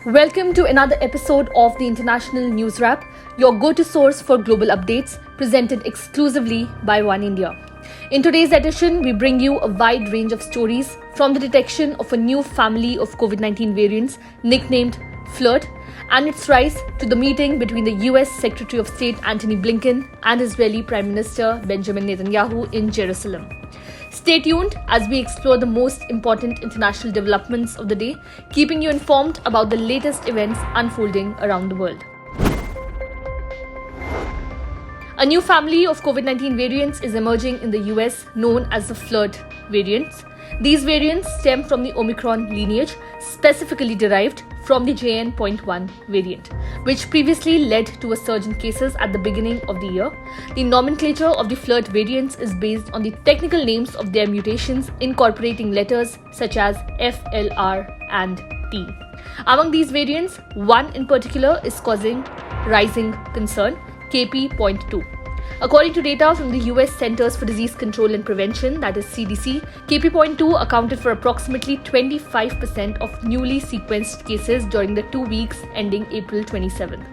Welcome to another episode of the International News Wrap, your go-to source for global updates, presented exclusively by Oneindia. In today's edition, we bring you a wide range of stories from the detection of a new family of COVID-19 variants nicknamed FLiRT and its rise to the meeting between the US Secretary of State Antony Blinken and Israeli Prime Minister Benjamin Netanyahu in Jerusalem. Stay tuned as we explore the most important international developments of the day, keeping you informed about the latest events unfolding around the world. A new family of COVID-19 variants is emerging in the US known as the FLiRT variants. These variants stem from the Omicron lineage, specifically derived from the JN.1 variant, which previously led to a surge in cases at the beginning of the year. The nomenclature of the FLiRT variants is based on the technical names of their mutations, incorporating letters such as F, L, R, and T. Among these variants, one in particular is causing rising concern, KP.2. According to data from the US Centers for Disease Control and Prevention, that is CDC, KP.2 accounted for approximately 25% of newly sequenced cases during the 2 weeks ending April 27th.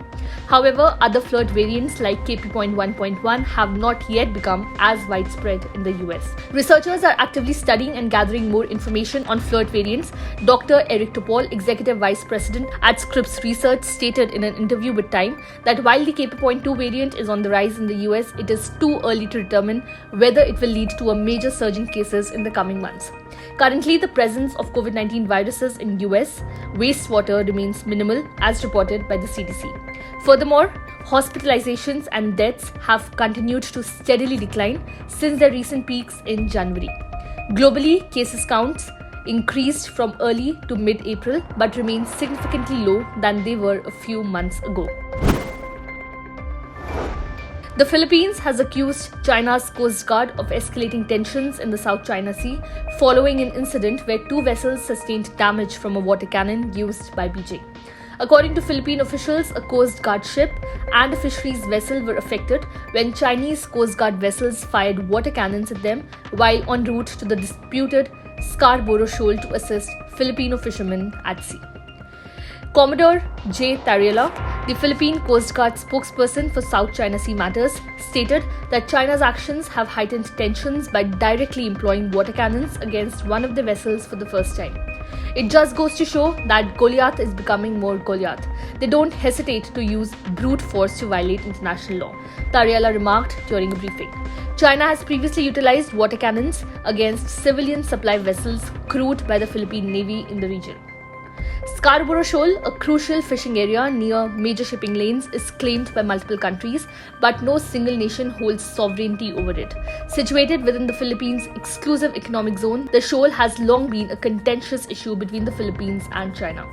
However, other FLiRT variants like KP.1.1 have not yet become as widespread in the US. Researchers are actively studying and gathering more information on FLiRT variants. Dr. Eric Topol, Executive Vice President at Scripps Research, stated in an interview with Time that while the KP.2 variant is on the rise in the US, it is too early to determine whether it will lead to a major surge in cases in the coming months. Currently, the presence of COVID-19 viruses in US wastewater remains minimal, as reported by the CDC. Furthermore, hospitalizations and deaths have continued to steadily decline since their recent peaks in January. Globally, cases counts increased from early to mid-April but remain significantly low than they were a few months ago. The Philippines has accused China's Coast Guard of escalating tensions in the South China Sea following an incident where two vessels sustained damage from a water cannon used by Beijing. According to Philippine officials, a Coast Guard ship and a fisheries vessel were affected when Chinese Coast Guard vessels fired water cannons at them while en route to the disputed Scarborough Shoal to assist Filipino fishermen at sea. Commodore J. Tariela, the Philippine Coast Guard spokesperson for South China Sea matters, stated that China's actions have heightened tensions by directly employing water cannons against one of the vessels for the first time. It just goes to show that Goliath is becoming more Goliath. They don't hesitate to use brute force to violate international law, Tariela remarked during a briefing. China has previously utilized water cannons against civilian supply vessels crewed by the Philippine Navy in the region. Scarborough Shoal, a crucial fishing area near major shipping lanes, is claimed by multiple countries, but no single nation holds sovereignty over it. Situated within the Philippines' exclusive economic zone, the shoal has long been a contentious issue between the Philippines and China.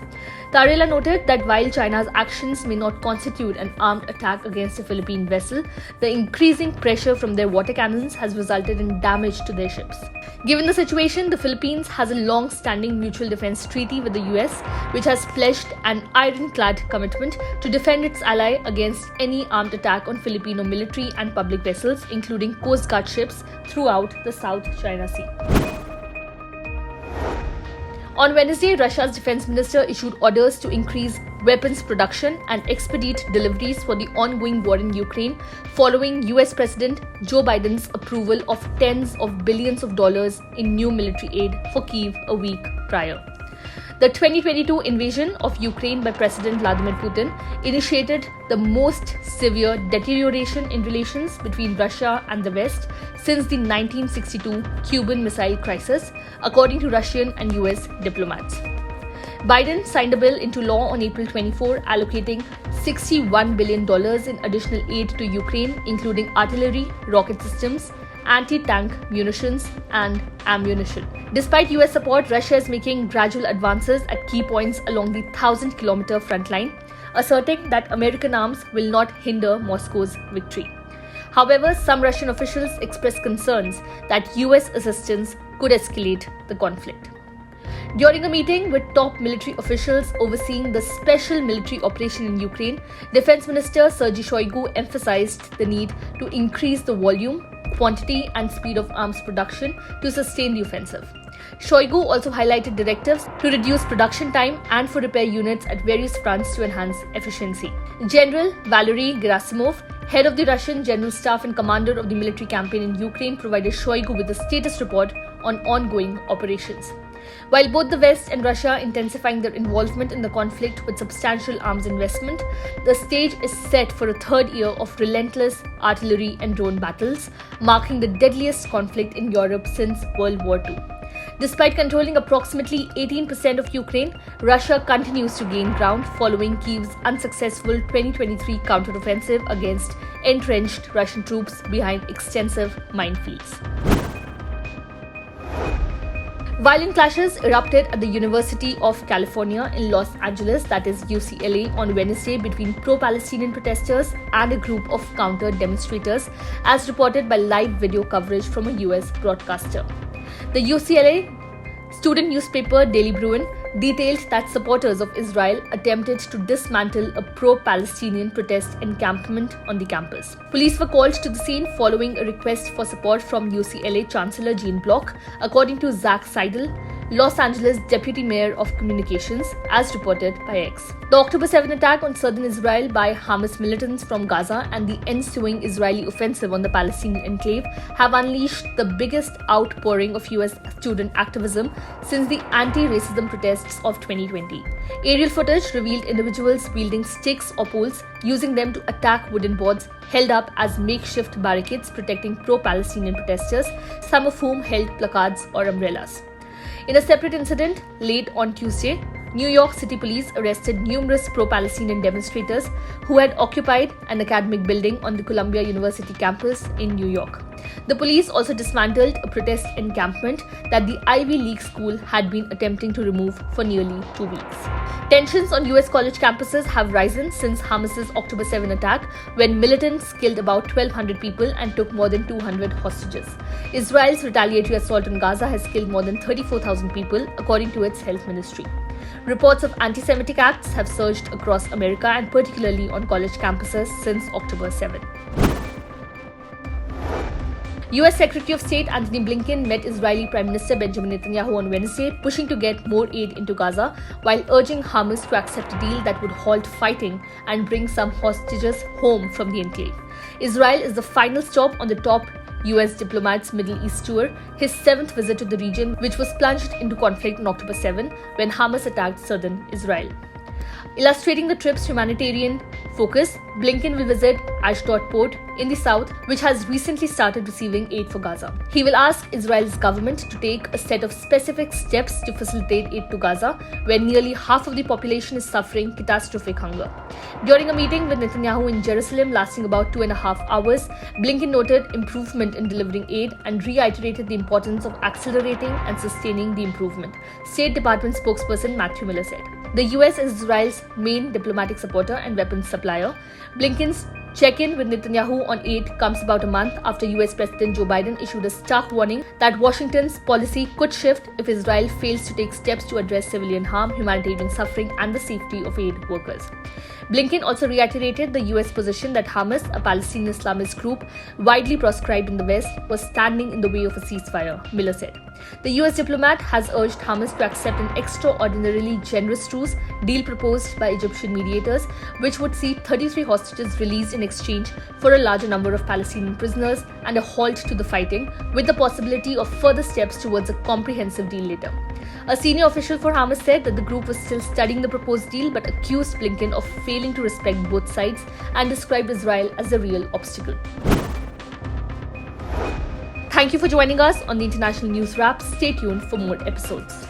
Tariela noted that while China's actions may not constitute an armed attack against a Philippine vessel, the increasing pressure from their water cannons has resulted in damage to their ships. Given the situation, the Philippines has a long-standing mutual defense treaty with the US, which has pledged an ironclad commitment to defend its ally against any armed attack on Filipino military and public vessels, including Coast Guard ships, throughout the South China Sea. On Wednesday, Russia's defense minister issued orders to increase weapons production and expedite deliveries for the ongoing war in Ukraine, following US President Joe Biden's approval of tens of billions of dollars in new military aid for Kyiv a week prior. The 2022 invasion of Ukraine by President Vladimir Putin initiated the most severe deterioration in relations between Russia and the West since the 1962 Cuban Missile Crisis, according to Russian and US diplomats. Biden signed a bill into law on April 24, allocating $61 billion in additional aid to Ukraine, including artillery, rocket systems, anti-tank munitions, and ammunition. Despite US support, Russia is making gradual advances at key points along the 1,000-kilometer front line, asserting that American arms will not hinder Moscow's victory. However, some Russian officials expressed concerns that US assistance could escalate the conflict. During a meeting with top military officials overseeing the special military operation in Ukraine, Defense Minister Sergei Shoigu emphasized the need to increase the volume, quantity and speed of arms production to sustain the offensive. Shoigu also highlighted directives to reduce production time and for repair units at various fronts to enhance efficiency. General Valery Gerasimov, head of the Russian General Staff and commander of the military campaign in Ukraine, provided Shoigu with a status report on ongoing operations. While both the West and Russia are intensifying their involvement in the conflict with substantial arms investment, the stage is set for a third year of relentless artillery and drone battles, marking the deadliest conflict in Europe since World War II. Despite controlling approximately 18% of Ukraine, Russia continues to gain ground following Kyiv's unsuccessful 2023 counteroffensive against entrenched Russian troops behind extensive minefields. Violent clashes erupted at the University of California in Los Angeles, that is UCLA, on Wednesday between pro-Palestinian protesters and a group of counter-demonstrators, as reported by live video coverage from a US broadcaster. The UCLA student newspaper Daily Bruin detailed that supporters of Israel attempted to dismantle a pro-Palestinian protest encampment on the campus. Police were called to the scene following a request for support from UCLA Chancellor Jean Block, according to Zach Seidel, Los Angeles Deputy Mayor of Communications, as reported by X. The October 7 attack on southern Israel by Hamas militants from Gaza and the ensuing Israeli offensive on the Palestinian enclave have unleashed the biggest outpouring of US student activism since the anti-racism protests of 2020. Aerial footage revealed individuals wielding sticks or poles, using them to attack wooden boards held up as makeshift barricades protecting pro-Palestinian protesters, some of whom held placards or umbrellas. In a separate incident, late on Tuesday, New York City police arrested numerous pro-Palestinian demonstrators who had occupied an academic building on the Columbia University campus in New York. The police also dismantled a protest encampment that the Ivy League school had been attempting to remove for nearly 2 weeks. Tensions on US college campuses have risen since Hamas's October 7 attack, when militants killed about 1,200 people and took more than 200 hostages. Israel's retaliatory assault on Gaza has killed more than 34,000 people, according to its health ministry. Reports of anti-Semitic acts have surged across America and particularly on college campuses since October 7. US Secretary of State Antony Blinken met Israeli Prime Minister Benjamin Netanyahu on Wednesday, pushing to get more aid into Gaza while urging Hamas to accept a deal that would halt fighting and bring some hostages home from the enclave. Israel is the final stop on the top US diplomat's Middle East tour, his 7th visit to the region, which was plunged into conflict on October 7 when Hamas attacked southern Israel. Illustrating the trip's humanitarian focus, Blinken will visit Ashdod port in the south, which has recently started receiving aid for Gaza. He will ask Israel's government to take a set of specific steps to facilitate aid to Gaza, where nearly half of the population is suffering catastrophic hunger. During a meeting with Netanyahu in Jerusalem lasting about 2.5 hours, Blinken noted improvement in delivering aid and reiterated the importance of accelerating and sustaining the improvement, State Department spokesperson Matthew Miller said. The US is Israel's main diplomatic supporter and weapons supplier. Blinken's check-in with Netanyahu on aid comes about a month after US President Joe Biden issued a stark warning that Washington's policy could shift if Israel fails to take steps to address civilian harm, humanitarian suffering, and the safety of aid workers. Blinken also reiterated the US position that Hamas, a Palestinian Islamist group widely proscribed in the West, was standing in the way of a ceasefire, Miller said. The US diplomat has urged Hamas to accept an extraordinarily generous truce deal proposed by Egyptian mediators, which would see 33 hostages released in exchange for a larger number of Palestinian prisoners and a halt to the fighting, with the possibility of further steps towards a comprehensive deal later. A senior official for Hamas said that the group was still studying the proposed deal but accused Blinken of failing to respect both sides and described Israel as the real obstacle. Thank you for joining us on the International News Wrap. Stay tuned for more episodes.